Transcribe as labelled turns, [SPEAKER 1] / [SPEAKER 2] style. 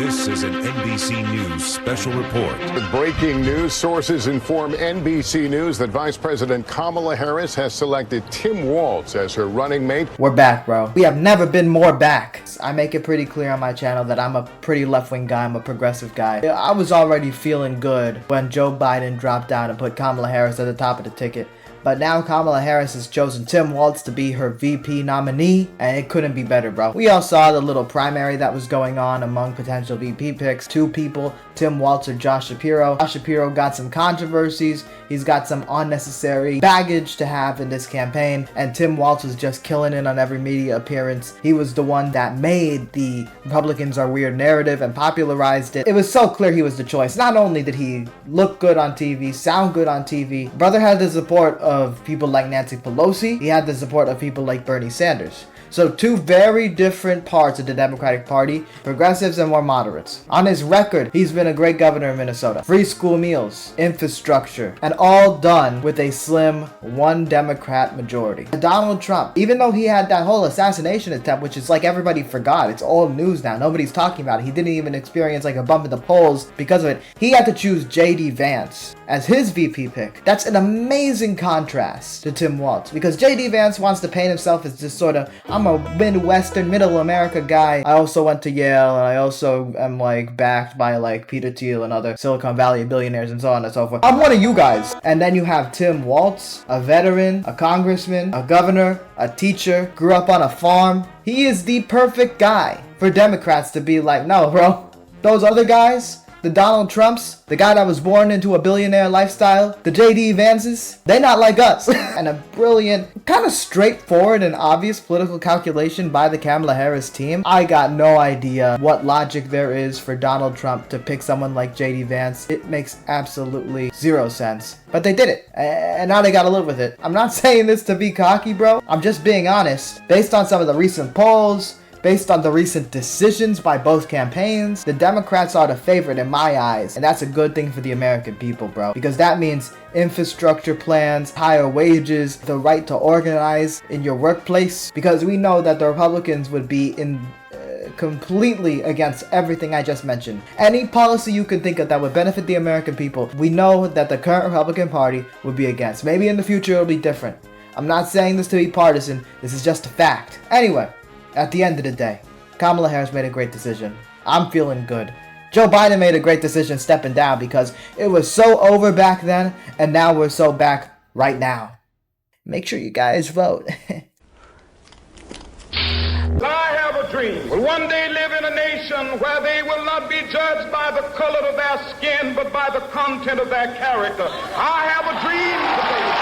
[SPEAKER 1] This is an NBC News special report.
[SPEAKER 2] With breaking news, sources inform NBC News that Vice President Kamala Harris has selected Tim Walz as her running mate.
[SPEAKER 3] We're back, bro. We have never been more back. I make it pretty clear on my channel that I'm a pretty left-wing guy. I'm a progressive guy. I was already feeling good when Joe Biden dropped out and put Kamala Harris at the top of the ticket. But now Kamala Harris has chosen Tim Walz to be her VP nominee, and it couldn't be better, bro. We all saw the little primary that was going on among potential VP picks. Two people, Tim Walz or Josh Shapiro. Josh Shapiro got some controversies. He's got some unnecessary baggage to have in this campaign, and Tim Walz was just killing it on every media appearance. He was the one that made the Republicans are weird narrative and popularized it. It was so clear he was the choice. Not only did he look good on TV, sound good on TV, brother had the support of people like Nancy Pelosi. He had the support of people like Bernie Sanders. So two very different parts of the Democratic Party, progressives and more moderates. On his record, he's been a great governor in Minnesota. Free school meals, infrastructure, and all done with a slim one Democrat majority. Donald Trump, even though he had that whole assassination attempt, which is like everybody forgot, it's old news now, nobody's talking about it. He didn't even experience like a bump in the polls because of it. He had to choose JD Vance as his VP pick. That's an amazing contrast to Tim Walz, because JD Vance wants to paint himself as this sort of, I'm a Midwestern, middle America guy. I also went to Yale, and I also am like backed by like Peter Thiel and other Silicon Valley billionaires and so on and so forth. I'm one of you guys. And then you have Tim Walz, a veteran, a congressman, a governor, a teacher, grew up on a farm. He is the perfect guy for Democrats to be like, no, bro, those other guys, the Donald Trumps, the guy that was born into a billionaire lifestyle, the JD Vances, they not like us. And a brilliant, kind of straightforward and obvious political calculation by the Kamala Harris team. I got no idea what logic there is for Donald Trump to pick someone like JD Vance. It makes absolutely zero sense. But they did it, and now they gotta live with it. I'm not saying this to be cocky, bro. I'm just being honest. Based on some of the recent polls, based on the recent decisions by both campaigns, the Democrats are the favorite in my eyes. And that's a good thing for the American people, bro. Because that means infrastructure plans, higher wages, the right to organize in your workplace. Because we know that the Republicans would be completely against everything I just mentioned. Any policy you can think of that would benefit the American people, we know that the current Republican Party would be against. Maybe in the future it'll be different. I'm not saying this to be partisan. This is just a fact. Anyway, at the end of the day, Kamala Harris made a great decision. I'm feeling good. Joe Biden made a great decision stepping down because it was so over back then, and now we're so back right now. Make sure you guys vote.
[SPEAKER 4] I have a dream. Will one day live in a nation where they will not be judged by the color of their skin, but by the content of their character. I have a dream today.